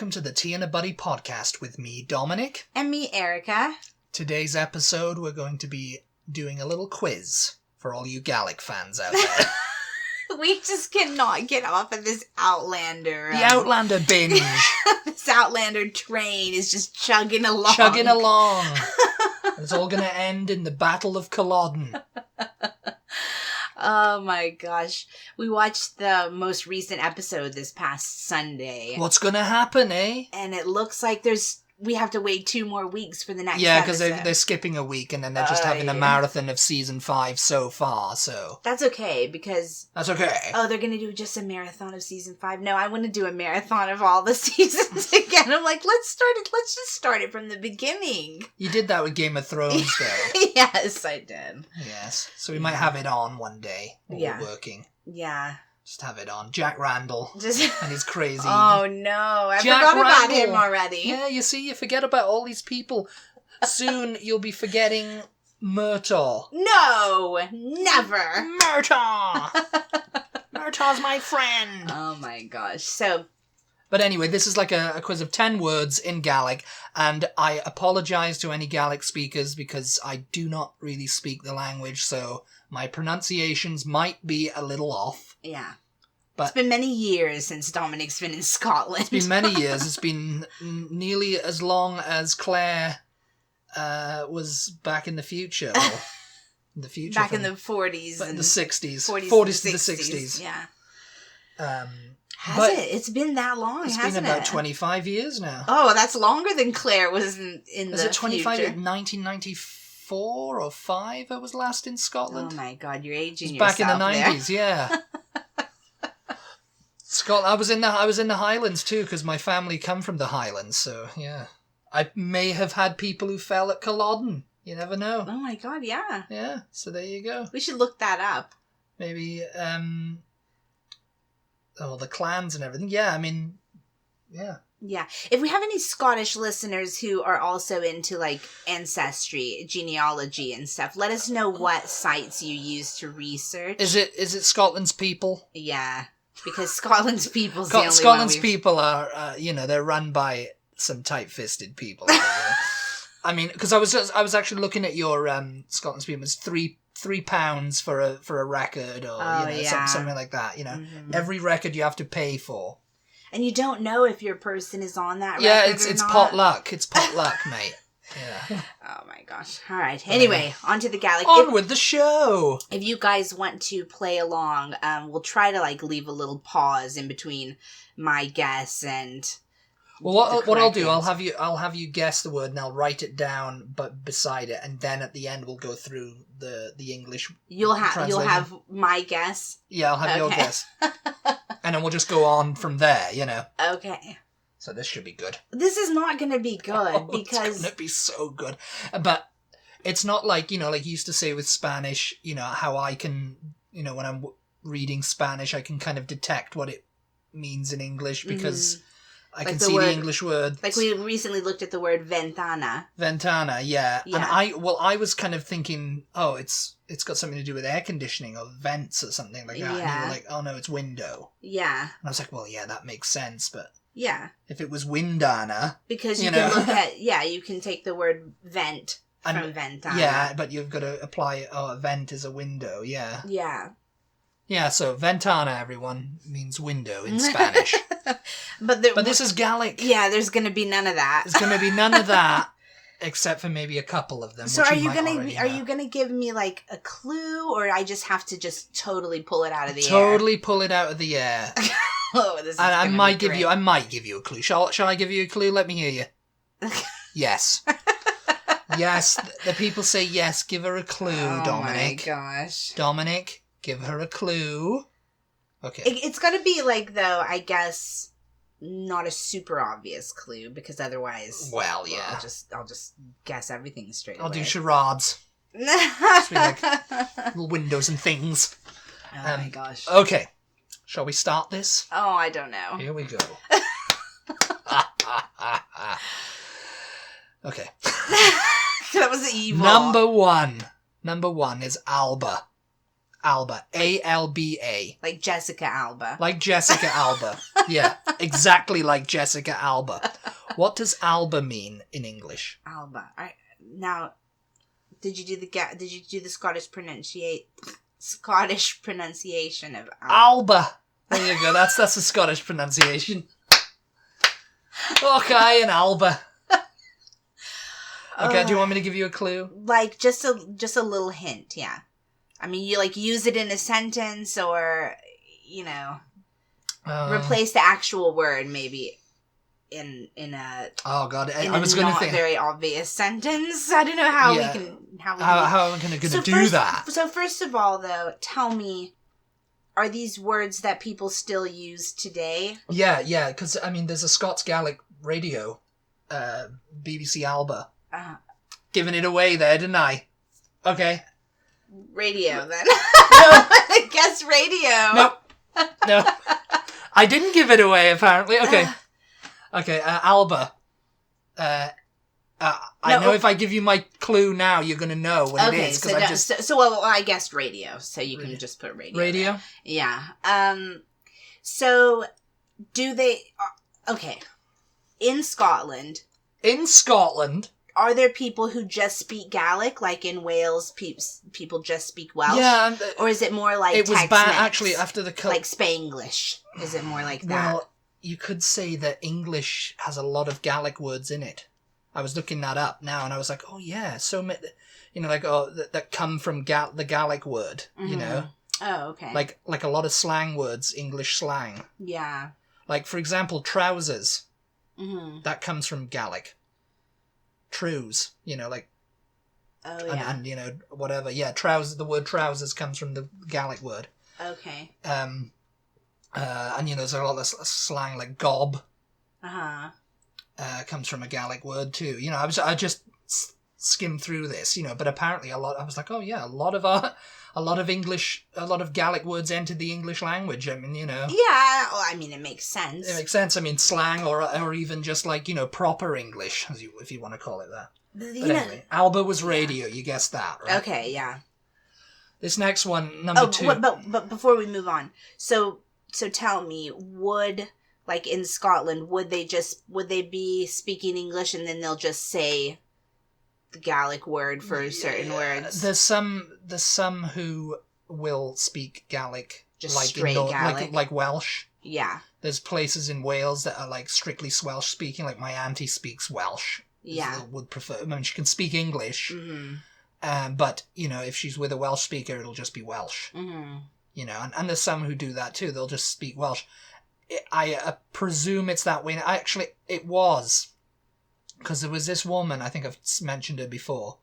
welcome to the Tea and a Butty podcast with me, Dominic. And me, Erica. Today's episode, we're going to be doing a little quiz for all you Gaelic fans out there. We just cannot get off of this Outlander. The Outlander binge. This Outlander train is just chugging along. It's all going to end in the Battle of Culloden. Oh my gosh. We watched the most recent episode this past Sunday. What's going to happen, eh? And it looks like we have to wait 2 more weeks for the next Yeah, episode. because they're skipping a week and then they're just having a marathon of season 5 so far, so... That's okay, because... That's okay. Oh, they're going to do just a marathon of season 5? No, I want to do a marathon of all the seasons again. I'm like, let's just start it from the beginning. You did that with Game of Thrones, though. Yes, I did. Yes, so we might have it on one day while we're working. Yeah. Just have it on. Jack Randall and his crazy... Oh, no. I forgot about him already. Yeah, you see, you forget about all these people. Soon you'll be forgetting Murtaugh. No, never. Murtaugh! Murtaugh's my friend. Oh, my gosh. So... But anyway, this is like a quiz of 10 words in Gaelic, and I apologise to any Gaelic speakers because I do not really speak the language, so my pronunciations might be a little off. Yeah. But it's been many years since Dominic's been in Scotland. It's been many years. It's been nearly as long as Claire was back in the future. Well, in the future. Back in the 40s. But in the 60s. 40s to the 60s. Yeah. Has it? It's been that long, hasn't it? It's been about 25 years now. Oh, that's longer than Claire was in the future. Was it 25? 1994 or 5 I was last in Scotland. Oh my god, you're aging yourself back in the 90s, there. yeah. I was in the Highlands too, because my family come from the Highlands, so yeah. I may have had people who fell at Culloden. You never know. Oh my god, yeah. Yeah, so there you go. We should look that up. Maybe, the clans and everything. Yeah, I mean, yeah. Yeah. If we have any Scottish listeners who are also into, like, ancestry, genealogy and stuff, let us know what sites you use to research. Is it Scotland's people? Yeah. Because Scotland's people Scotland's people are, they're run by some tight-fisted people. I mean, because I was actually looking at your Scotland's people. It's £3 for a record or something like that. You know, every record you have to pay for. And you don't know if your person is on that record or not. It's potluck. It's potluck, mate. Yeah. Oh my gosh. All right. Anyway, on to the Gaelic. On with the show. If you guys want to play along, we'll try to leave a little pause in between my guess and. Well, what I'll do, I'll have you guess the word, and I'll write it down, but beside it, and then at the end we'll go through the English. You'll have my guess. Yeah, I'll have your guess, and then we'll just go on from there. You know. Okay. So this should be good. This is not going to be good because it's going to be so good, but it's not like you used to say with Spanish. You know how I can, when I'm reading Spanish, I can kind of detect what it means in English because. I can see the English word. Like we recently looked at the word ventana. Ventana, yeah. And I was kind of thinking, oh, it's got something to do with air conditioning or vents or something like that. Yeah. And you were like, oh no, it's window. Yeah. And I was like, well, yeah, that makes sense, but yeah, if it was windana, because you can look at you can take the word vent from ventana. Yeah, but you've got to apply. Oh, a vent is a window. Yeah. Yeah. Yeah, so ventana, everyone, means window in Spanish. But this is Gaelic. Yeah, there's going to be none of that. There's going to be none of that, except for maybe a couple of them. So are you gonna give me a clue, or I just have to just totally pull it out of the air? Totally pull it out of the air. Oh, this is I might give you a clue. Shall I give you a clue? Let me hear you. Yes. Yes, the people say yes. Give her a clue, Dominic. Oh my gosh, Dominic. Give her a clue. Okay. It's got to be though, I guess, not a super obvious clue because otherwise, well, yeah, I'll just guess everything straight away. I'll do charades. Just be little windows and things. Oh my gosh. Okay. Shall we start this? Oh, I don't know. Here we go. Okay. That was evil. Number one is Alba, A-L-B-A. Like Jessica Alba. Like Jessica Alba. Yeah, exactly like Jessica Alba. What does Alba mean in English? Alba. Now, did you do the Scottish pronunciation of Alba? Alba. There you go. That's the Scottish pronunciation. Okay, an Alba. Okay, do you want me to give you a clue? Like just a little hint, yeah. I mean, you like use it in a sentence, or replace the actual word maybe in a. Oh God, I was going to think very obvious sentence. I don't know how we can how am I going to do that? So first of all, though, tell me, are these words that people still use today? Yeah, because I mean, there's a Scots Gaelic radio, BBC Alba. Giving it away there, didn't I? Okay. Radio, then. No. Guess radio. No. I didn't give it away, apparently. Okay. Okay, Alba. I know if I give you my clue now, you're going to know what it is. So I guessed radio, so you can just put radio. Radio? There. Yeah. So, do they... Okay. In Scotland... Are there people who just speak Gaelic, like in Wales? People just speak Welsh, yeah, or is it more like it was bad actually after the like Spanglish? Is it more like that? Well, you could say that English has a lot of Gaelic words in it. I was looking that up now, and I was like, oh yeah, so many, that come from the Gaelic word, Oh, okay. Like a lot of slang words, English slang. Yeah. Like for example, trousers. Mm-hmm. That comes from Gaelic. Trews, like. Oh, yeah. And whatever. Yeah, trousers. The word trousers comes from the Gaelic word. Okay. And there's a lot of slang like gob. Comes from a Gaelic word too. I just skimmed through this. But apparently I was like, oh yeah, a lot of Gaelic words entered the English language. I mean, Yeah, well, I mean, it makes sense. It makes sense. I mean, slang or even just like, proper English, if you want to call it that. But anyway, Alba was radio. Yeah. You guessed that, right? Okay, yeah. This next one, number 2. But before we move on, so tell me, like in Scotland, would they be speaking English and then they'll just say the Gaelic word for certain words? There's some who will speak Gaelic, just like straight Gaelic, like Welsh. Yeah. There's places in Wales that are like strictly Welsh speaking. Like my auntie speaks Welsh. Yeah. Would prefer. I mean, she can speak English. Mm-hmm. But if she's with a Welsh speaker, it'll just be Welsh. Mm-hmm. And there's some who do that too. They'll just speak Welsh. I presume it's that way. Actually, it was. Because there was this woman, I think I've mentioned her before,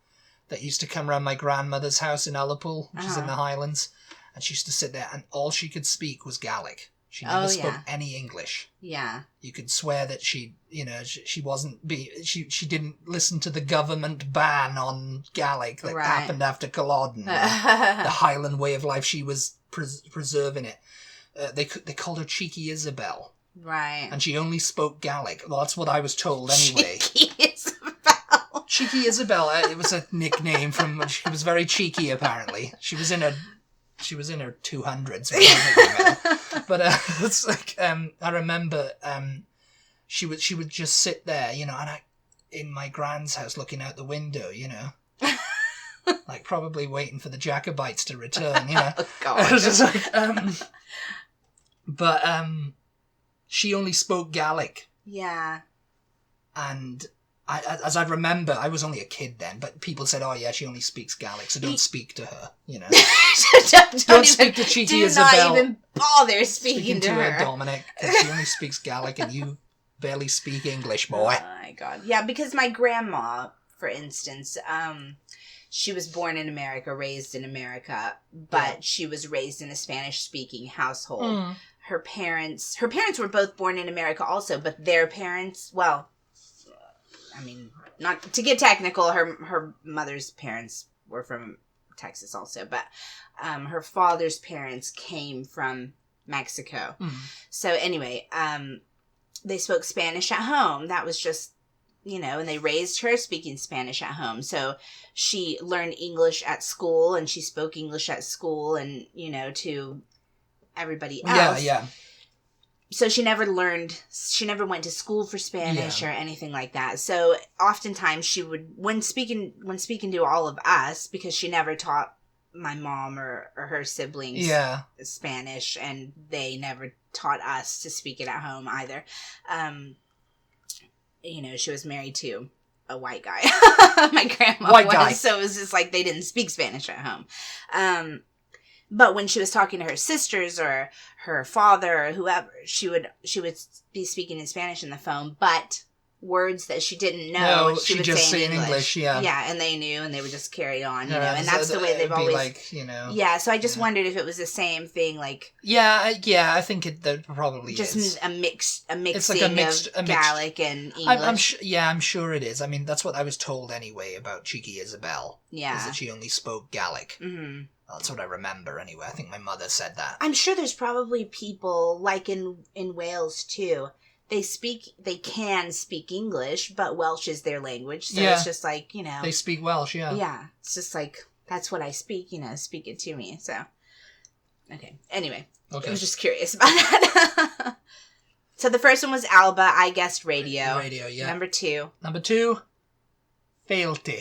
that used to come around my grandmother's house in Ullapool, which is in the Highlands, and she used to sit there, and all she could speak was Gaelic. She never spoke any English. Yeah. You could swear that she wasn't she didn't listen to the government ban on Gaelic that happened after Culloden. The Highland way of life, she was preserving it. They called her Cheeky Isabel. Right. And she only spoke Gaelic. Well, that's what I was told anyway. Cheeky Isabel. Cheeky Isabel. It was a nickname from... She was very cheeky, apparently. She was in her 200s. But it's like... I remember she would just sit there, and in my grand's house looking out the window, like probably waiting for the Jacobites to return, Oh, God. It was just like... But she only spoke Gaelic. Yeah. And as I remember, I was only a kid then, but people said, oh yeah, she only speaks Gaelic, so don't speak to her, don't speak to Cheeky Isabel. Do not even bother speaking to her. Dominic, because she only speaks Gaelic and you barely speak English, boy. Oh my God. Yeah, because my grandma, for instance, she was born in America, raised in America, but she was raised in a Spanish-speaking household. Mm. Her parents were both born in America also, but their parents, well, I mean, not to get technical, her mother's parents were from Texas also, but her father's parents came from Mexico. Mm. So anyway, they spoke Spanish at home. That was just, and they raised her speaking Spanish at home. So she learned English at school, and she spoke English at school, and, to everybody else. Yeah. So she never went to school for Spanish or anything like that. So oftentimes she would, when speaking to all of us, because she never taught my mom or her siblings Spanish, and they never taught us to speak it at home either. She was married to a white guy. My grandma was. So it was just like they didn't speak Spanish at home. But when she was talking to her sisters or her father or whoever, she would be speaking in Spanish in the phone, but words that she didn't know, she would just say in English. Yeah, and they knew, and they would just carry on, and that's the way they've always... like, Yeah, so I just wondered if it was the same thing, like... Yeah, I think there probably just is. Just a mixing of Gaelic and English. I'm sure it is. I mean, that's what I was told anyway about Cheeky Isabel. Yeah. Is that she only spoke Gaelic. Mm-hmm. That's what I remember anyway. I think my mother said that. I'm sure there's probably people, like in Wales too, they can speak English, but Welsh is their language. So it's just like, They speak Welsh, yeah. Yeah. It's just like, that's what I speak, speak it to me. So, okay. Anyway. Okay. I was just curious about that. So the first one was Alba. I guessed radio. Radio, yeah. Number 2. Number 2, Failte.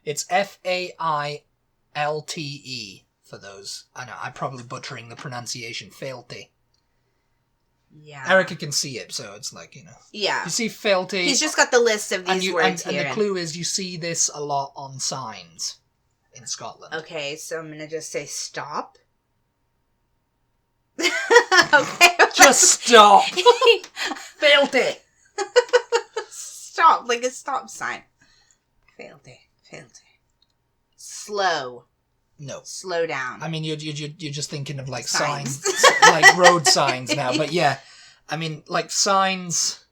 It's Failte for those. I know, I'm probably butchering the pronunciation. Failte. Yeah. Erica can see it, so it's like, Yeah. You see Failte. He's just got the list of these words here. And the clue is you see this a lot on signs in Scotland. Okay, so I'm going to just say stop. Okay. Just stop. Failte. Stop, like a stop sign. Failte. Slow. No. Slow down. I mean, you're just thinking of like signs like road signs now. But yeah, I mean, like signs.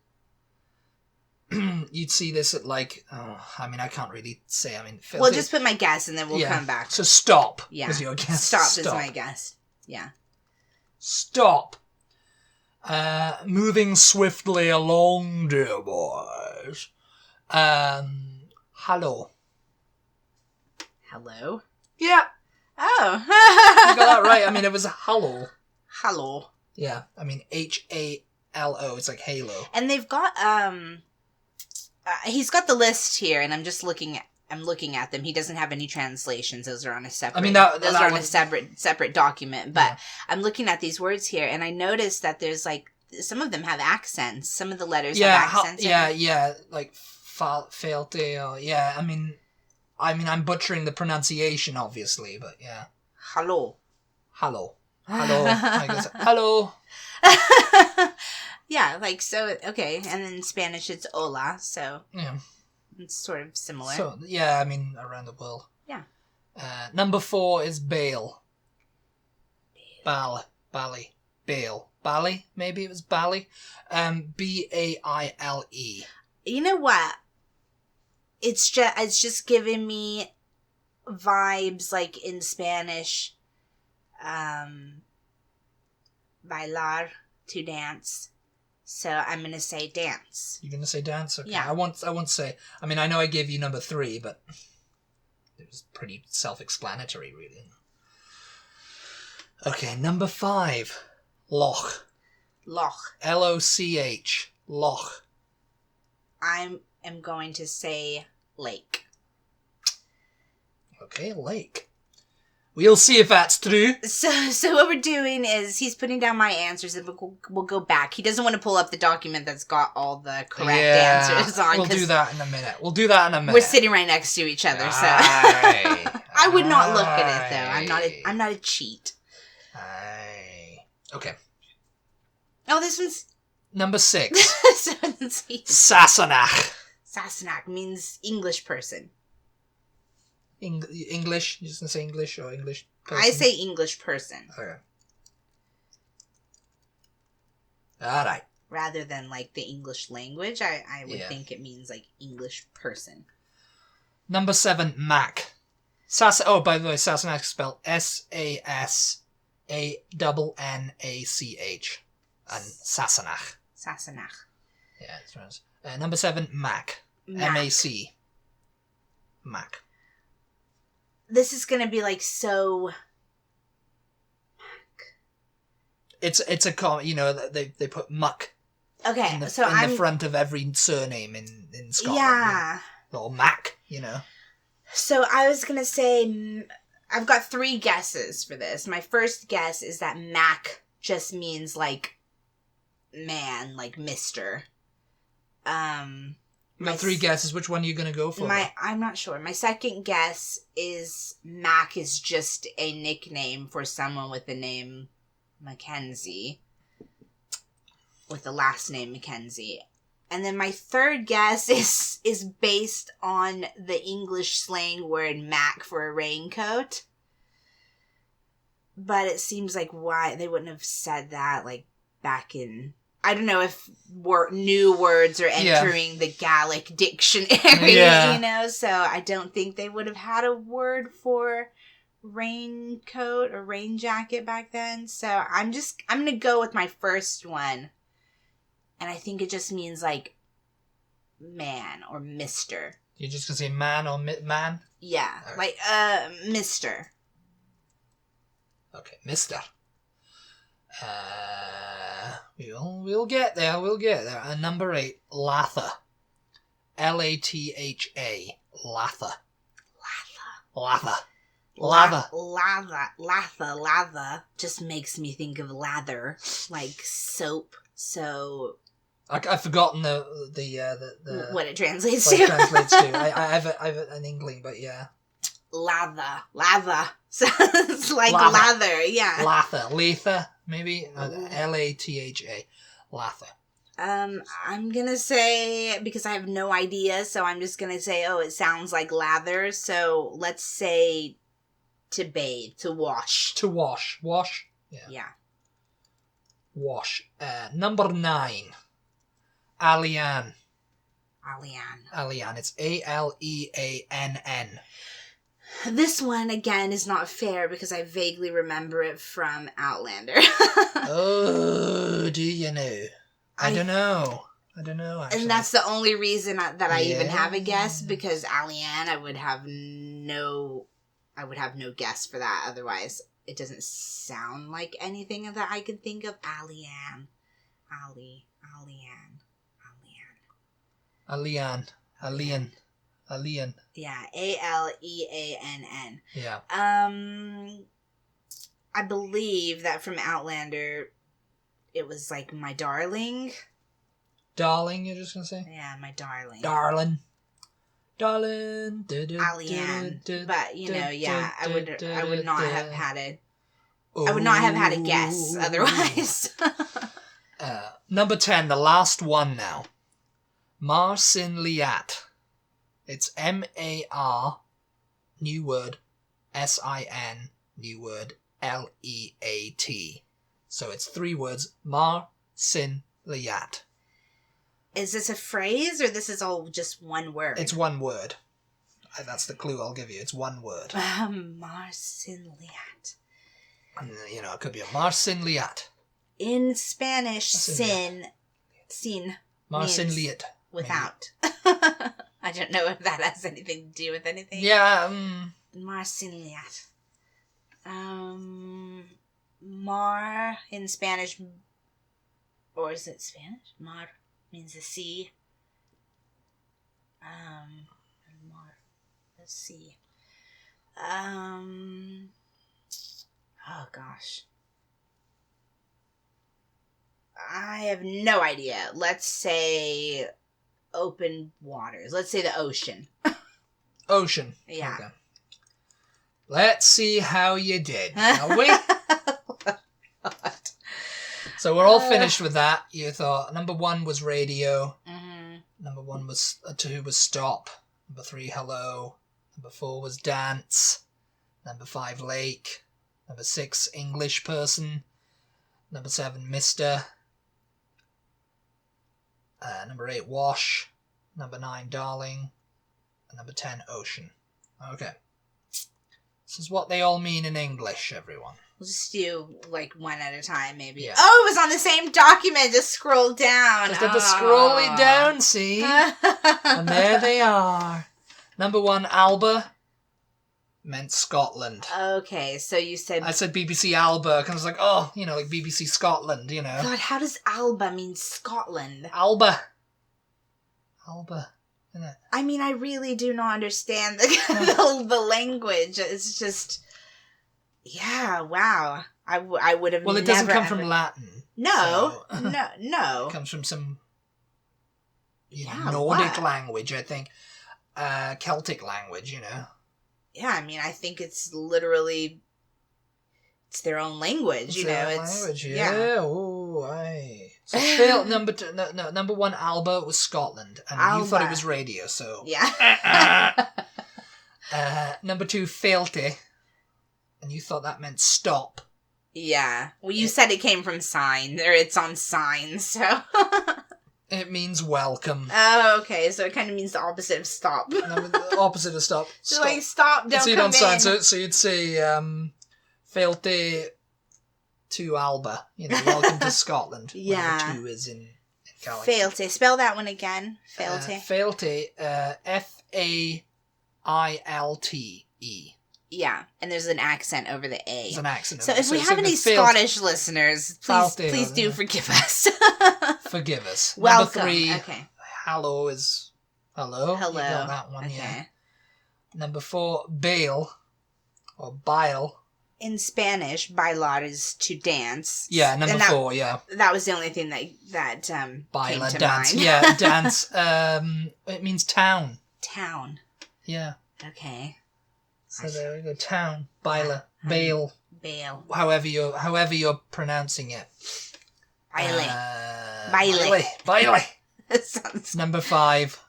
You'd see this at like. I can't really say. I mean, we'll just put my guess and then we'll come back. So stop. Yeah. Is your guess. Stop is my guess. Yeah. Stop. Moving swiftly along, dear boys. Hello. Hello? Yeah. Oh. You got that right. I mean, it was hello. Hello. Yeah. I mean, HALO. It's like halo. And they've got, he's got the list here, and I'm looking at them. He doesn't have any translations. Those are on a separate, a separate document. But I'm looking at these words here, and I noticed that there's like, some of them have accents. Some of the letters have accents. Yeah. Like, Failte. Yeah. I mean, I'm butchering the pronunciation, obviously, but yeah. Hello. I guess. Hello. Yeah, like, so, okay. And in Spanish, it's hola, so. Yeah. It's sort of similar. So, yeah, I mean, around the world. Yeah. Number 4 is Bale. Bally. Bale. Bally? Maybe it was Bally. Baile. You know what? It's just giving me vibes like in Spanish, bailar, to dance. So I'm gonna say dance. You're gonna say dance? Okay. Yeah. I won't say. I mean, I know I gave you number 3, but it was pretty self-explanatory, really. Okay, number 5, Loch. Loch. Loch. I am going to say lake. Okay, lake. We'll see if that's true. So what we're doing is he's putting down my answers, and we'll go back. He doesn't want to pull up the document that's got all the correct answers on. We'll do that in a minute. We're sitting right next to each other, so I would not look at it though. I'm not a cheat. Okay. Oh, this one's number 6. Sassenach. Sassenach means English person. English? You're just going to say English or English person? I say English person. Okay. Alright. Rather than like the English language, I would think it means like English person. Number 7, Mac. By the way, Sassenach is spelled Sasannach. And Sassenach. Yeah, that's right. Number 7, Mac. MAC. Mac. This is going to be like so... It's a they put muck Okay, in the front of every surname in Scotland. Yeah. Or Mac, So I was going to say, I've got 3 guesses for this. My first guess is that Mac just means, like, man, like Mr. You got 3 guesses. Which one are you going to go for? I'm not sure. My second guess is Mac is just a nickname for someone with the name Mackenzie. With the last name Mackenzie. And then my third guess is based on the English slang word Mac for a raincoat. But it seems like why they wouldn't have said that, like, back in... I don't know if new words are entering the Gaelic dictionary, so I don't think they would have had a word for raincoat or rain jacket back then. So I'm going to go with my first one. And I think it just means, like, man or Mr. You're just going to say man or man? Yeah, right. Mr. Okay, Mr. We'll get there. And number 8, Latha. Latha. Latha. Latha just makes me think of lather, like soap. So I've forgotten the what it translates to. I have an inkling, but yeah. Lather. Sounds like lather, yeah. Latha, maybe? Latha. Latha. I'm gonna say, because I have no idea, so I'm just gonna say, it sounds like lather, so let's say to bathe, to wash. To wash. Wash? Yeah. Wash. Number 9. Alian. It's Aleann. This one, again, is not fair because I vaguely remember it from Outlander. Oh, do you know? I don't know, actually. And that's the only reason that I even have a guess, because Alian, I would have no guess for that. Otherwise, it doesn't sound like anything that I could think of. Alian. Yeah, Aleann. Yeah. I believe that from Outlander, it was like my darling. Darling, you're just gonna say? Yeah, my darling. Darling. Alian. But, I would not have had a guess otherwise. Number 10, the last one now. Marsin Liat. It's M-A-R, new word, S-I-N, new word, L-E-A-T. So it's 3 words, Marsin Liat. Is this a phrase, or this is all just one word? It's one word. That's the clue I'll give you. It's one word. Marsin Liat. It could be a Marsin Liat. In Spanish, sin Marsin means Liat. Without. I don't know if that has anything to do with anything. Yeah. Marsin Liat. Mar in Spanish, or is it Spanish? Mar means the sea. Mar, the sea. Oh gosh. I have no idea. Let's say open waters. Let's say the ocean. Ocean. Yeah. Okay. Let's see how you did, shall we? So we're all finished with that. You thought number 1 was radio. Mm-hmm. Number 2 was stop. Number 3, hello. Number 4 was dance. Number 5, lake. Number 6, English person. Number 7, Mr. Number 8, wash. Number 9, darling. And number 10, ocean. Okay. This is what they all mean in English, everyone. We'll just do, like, one at a time, maybe. Yeah. Oh, it was on the same document. Just scroll down. Just have to scroll it down, see? And there they are. Number 1, Alba. meant Scotland. Okay, so you said... I said BBC Alba, because I was like, oh, like BBC Scotland, God, how does Alba mean Scotland? Alba, isn't it? I mean, I really do not understand the language. It's just... Yeah, wow. I would have Well, it doesn't come from Latin. No, so, no. It comes from some Yeah, Nordic what? language, I think. Celtic language, Yeah, I mean, I think it's literally... It's their own language, It's their own It's language, yeah. Oh, aye. So fail number one, Alba was Scotland, and you thought it was radio, so Yeah. number two, Failte, and you thought that meant stop. Yeah. Well, you said it came from sign, or it's on signs, so... It means welcome. Oh, okay, so it kind of means the opposite of stop. No, the opposite of stop. So, like, stop, don't See it come on sign, in. so you'd say Failte to Alba, welcome to Scotland. Yeah. Where the two is in Gaelic. Failte. Spell that one again. Failte. Failte, F-A-I-L-T-E. Yeah, and there's an accent over the A. There's an accent. So if we have any Scottish listeners, please do forgive us. Forgive us. Welcome. Number three, Okay. hello is hello. Hello. You got that one, Okay. yeah. Number four, bail or bile. In Spanish, bailar is to dance. Yeah, number And that, four, yeah. That was the only thing that Baila, came to dance. mind. Yeah, dance. It means town. Town. Yeah. Okay. So there we go. Town. Baila. Bail. Bail. However you're pronouncing it. Baile. Baile. That sounds... Number five,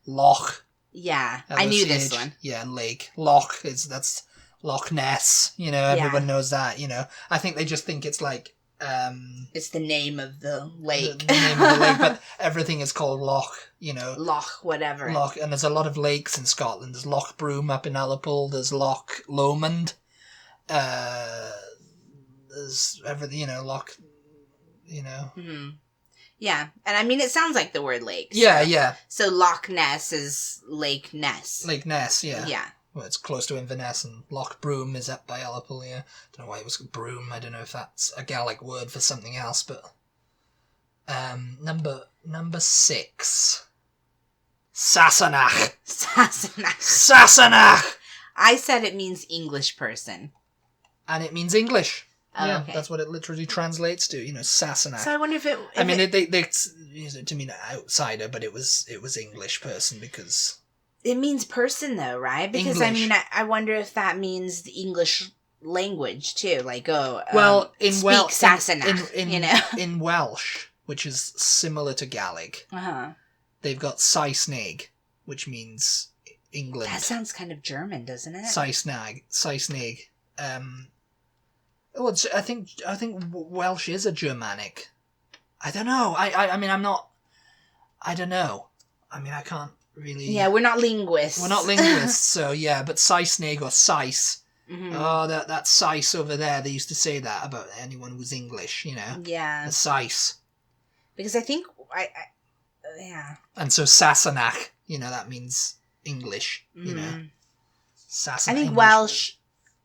loch. Yeah, I knew this LOCH. one. Yeah, lake. Loch that's Loch Ness. Everyone knows that. I think they just think it's like it's the name of the lake. the name of the lake, but everything is called loch. Loch, whatever. Loch, and there's a lot of lakes in Scotland. There's Loch Broom up in Ullapool. There's Loch Lomond. There's everything. Loch. Mm-hmm. Yeah, and I mean it sounds like the word lake. Yeah. So Loch Ness is Lake Ness. Lake Ness. Yeah. Yeah. Well, it's close to Inverness, and Loch Broom is up by Ullapool, yeah. Don't know why it was Broom. I don't know if that's a Gaelic word for something else, but... Number six. Sassenach. Sassenach! I said it means English person. And it means English. Oh, yeah, okay. that's what it literally translates to, Sassenach. So I wonder if it... they use it to mean outsider, but it was English person because... It means person, though, right? Because, English. I mean, I wonder if that means the English language, too. Like, speak Sassenach, in Welsh, which is similar to Gaelic, they've got Saesneg, which means England. That sounds kind of German, doesn't it? Saesneg. I think Welsh is a Germanic. I don't know. I mean, I'm not... I don't know. I mean, I can't really... Yeah, we're not linguists. So yeah, but Saesneg or Sais. Mm-hmm. Oh, that Sais over there, they used to say that about anyone who was English, Yeah. The Sais. Because I think... yeah. And so Sassenach, that means English, Sassenach. I think English. Welsh,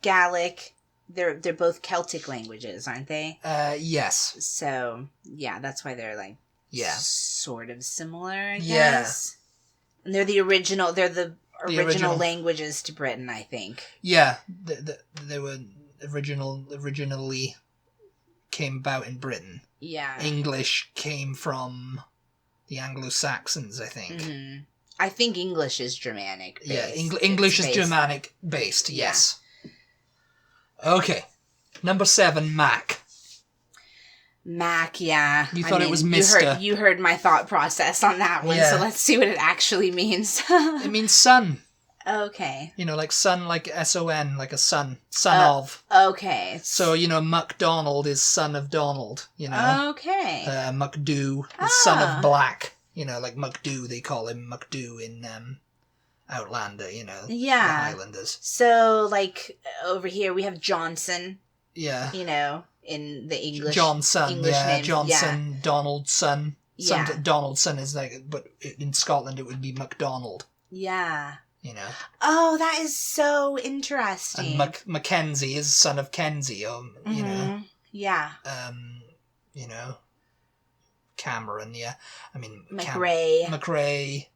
Gaelic, they're both Celtic languages, aren't they? Yes. So, yeah, that's why they're, like, sort of similar, I guess. And they're the original languages to Britain, I think. Yeah, they were originally came about in Britain. Yeah. English came from the Anglo-Saxons, I think. Mm-hmm. I think English is Germanic based. Yeah, English is Germanic based, yes. Yeah. Okay. Number 7, Mac. Mac, yeah. You thought it was Mr. You heard my thought process on that one, so let's see what it actually means. It means son. Okay. Like son, like S-O-N, like a son. Son of. Okay. So, MacDonald is son of Donald, Okay. MacDoo is son of Black. Like MacDoo, they call him MacDoo in Outlander, the Highlanders. So, like, over here we have Johnson. Yeah. In the English Johnson, English names. Johnson, Yeah. Donaldson. Yeah. Donaldson is like, but in Scotland it would be MacDonald. Yeah. you know. Oh, that is so interesting. And Mackenzie is son of Kenzie, you know. Yeah. You know, Cameron, yeah. I mean, McRae.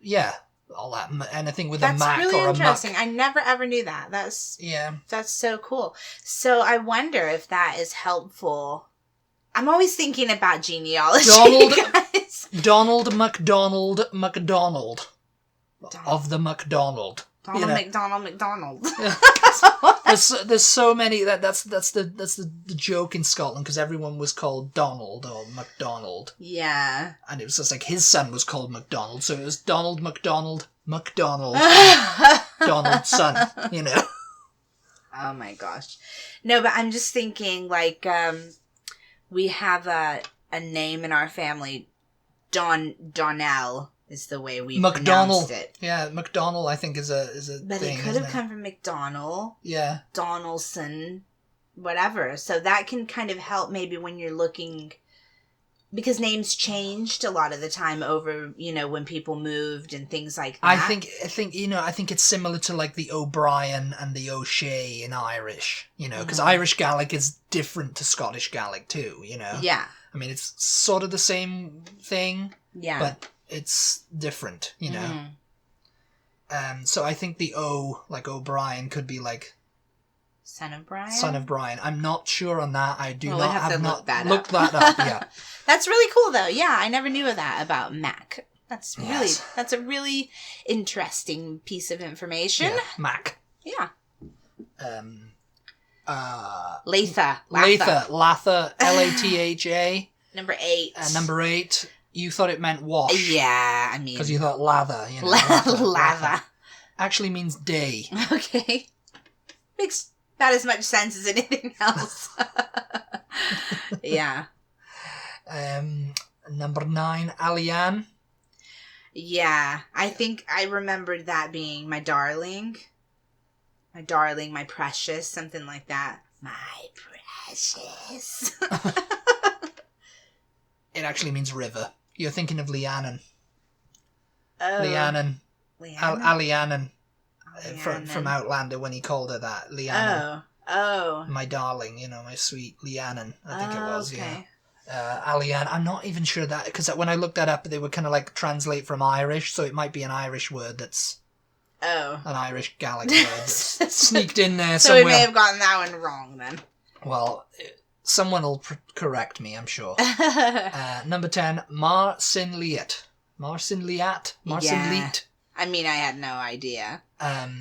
Yeah, all that. Anything with a Mac That's really or a interesting. Muck. I never ever knew that. That's so cool. So I wonder if that is helpful. I'm always thinking about genealogy, guys. Donald MacDonald MacDonald. Of the MacDonald. Donald MacDonald. There's so many that's the joke in Scotland, because everyone was called Donald or MacDonald. Yeah. And it was just like his son was called MacDonald, so it was Donald MacDonald Donald's son, you know. Oh my gosh. No, but I'm just thinking, like, we have a name in our family, Donnell is the way we pronounced it. Yeah, McDonald I think is a but thing. But it could have come from McDonald. Yeah. Donaldson, whatever. So that can kind of help maybe when you're looking, because names changed a lot of the time over, you know, when people moved and things like that. I think you know, I think it's similar to like the O'Brien and the O'Shea in Irish, you know, because Irish Gaelic is different to Scottish Gaelic too, you know. Yeah. I mean, it's sort of the same thing. Yeah. But it's different, you know. So I think the O, like O'Brien, could be like Son of Brian. Son of Brian. I'm not sure on that. I do well, not have not looked that up. Yeah, that's really cool though. Yeah, I never knew of that about Mac. That's a really interesting piece of information. Yeah, Mac. Yeah. Latha, Latha, Number 8. Number 8. You thought it meant wash. Yeah, I mean... Because you thought lather, you know. Lather. Actually means day. Okay. Makes about as much sense as anything else. Yeah. Number 9, Alian. Yeah, I think I remembered that being my darling. My darling, my precious, something like that. My precious. It actually means river. You're thinking of Lianan. Oh. Lianan. Alianan. From Outlander when he called her that. Lianan. Oh. My darling, you know, my sweet Lianan, I think it was, okay. Yeah. Alian. I'm not even sure that, because when I looked that up, they would kind of like translate from Irish, so it might be an Irish word that's... Oh. An Irish Gaelic word that's sneaked in there so somewhere. So we may have gotten that one wrong then. Well, someone will correct me, I'm sure. Number 10, Marcinliat. Marcinliat? Marcinliat. I mean, I had no idea.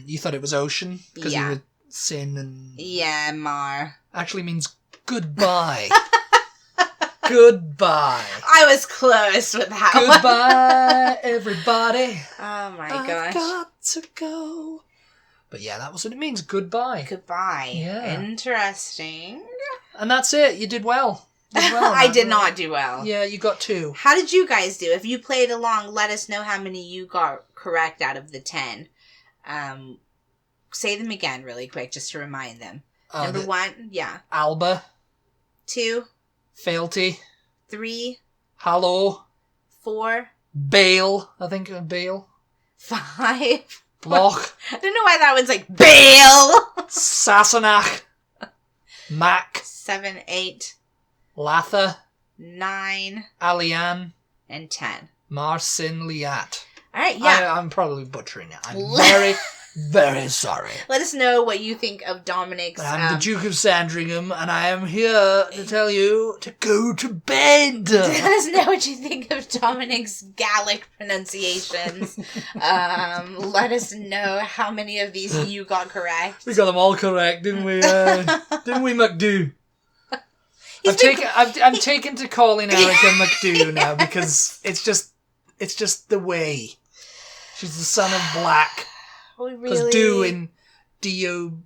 You thought it was ocean? Because you were sin and... Yeah, Mar. Actually means goodbye. Goodbye. I was close with that Goodbye, everybody. Oh my gosh. I've got to go. But yeah, that was what it means. Goodbye. Goodbye. Yeah. Interesting. And that's it. You did well. I did not do well. Yeah, you got 2. How did you guys do? If you played along, let us know how many you got correct out of the 10. Say them again really quick just to remind them. Number 1, yeah. Alba. 2. Fealty. 3. Hallow. 4. Bale. I think Bale. 5. Loch. I don't know why that one's like Bale. Sassenach. Mac. 7, 8. Latha. 9. Alian. And 10. Marcinliat. All right, yeah. I'm probably butchering it. I'm very, very sorry. Let us know what you think of Dominic's... I'm the Duke of Sandringham, and I am here to tell you to go to bed. Let us know what you think of Dominic's Gaelic pronunciations. Let us know how many of these you got correct. We got them all correct, didn't we? Didn't we, McDo? I'm taken to calling Erica McDo now because it's just the way. She's the son of Black. Because do in D-U-B-H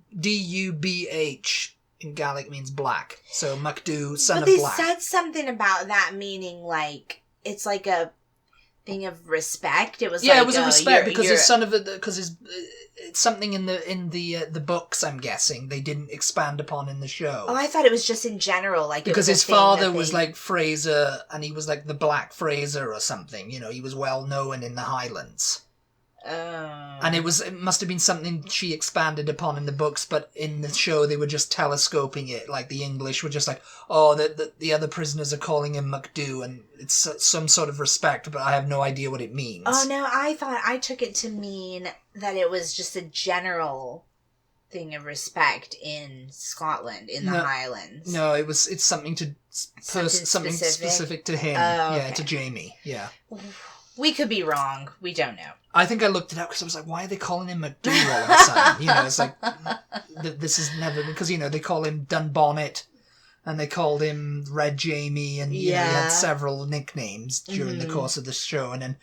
in Gaelic means black. So McDo, son of Black. But they said something about that meaning like, it's like a thing of respect. It was it was a respect because his son of it's something in the books, I'm guessing, they didn't expand upon in the show. Oh, I thought it was just in general, like because his father was like Fraser, and he was like the Black Fraser or something. You know, he was well known in the Highlands. And it must have been something she expanded upon in the books, but in the show they were just telescoping it. Like the English were just like, oh, the other prisoners are calling him McDo, and it's some sort of respect, but I have no idea what it means. Oh no, I took it to mean that it was just a general thing of respect in Scotland, in the Highlands. No, it's something specific to him. Oh, okay. Yeah, to Jamie. Yeah. We could be wrong. We don't know. I think I looked it up because I was like, why are they calling him McDo all of a sudden? It's like, this is never... Because, they call him Dunbonnet, and they called him Red Jamie, and he had several nicknames during the course of the show. And then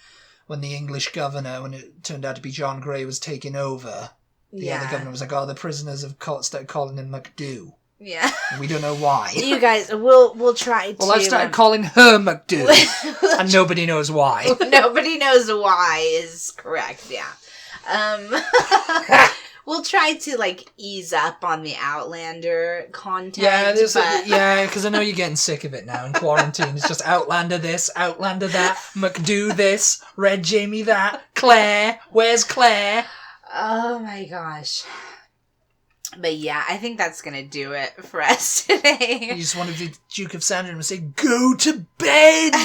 when the English governor, when it turned out to be John Grey, was taking over, the other governor was like, oh, the prisoners have started calling him McDo. Yeah. We don't know why. You guys, we'll try to... Well, I've started calling her McDo, and nobody knows why. Nobody knows why is correct, yeah. We'll try to, ease up on the Outlander content. Yeah, because I know you're getting sick of it now in quarantine. It's just Outlander this, Outlander that, McDo this, Red Jamie that, Claire, where's Claire? Oh my gosh. But yeah, I think that's going to do it for us today. You just wanted the Duke of Sandringham to say, go to bed!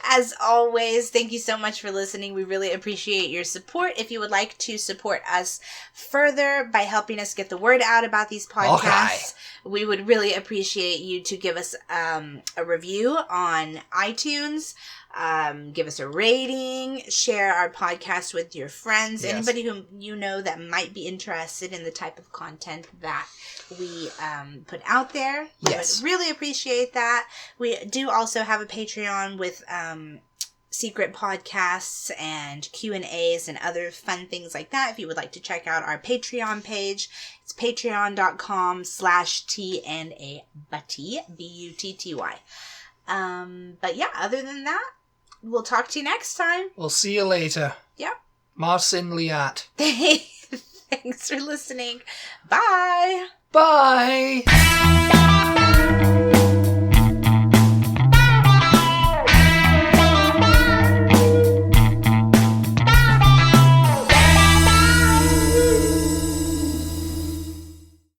As always, thank you so much for listening. We really appreciate your support. If you would like to support us further by helping us get the word out about these podcasts, we would really appreciate you to give us a review on iTunes. Give us a rating, share our podcast with your friends, anybody who you know that might be interested in the type of content that we put out there. We would really appreciate that. We do also have a Patreon with secret podcasts and Q&As and other fun things like that. If you would like to check out our Patreon page, it's patreon.com/TNA Butty, Butty. But yeah, other than that, we'll talk to you next time. We'll see you later. Yep. Marcin Liat. Thanks for listening. Bye. Bye.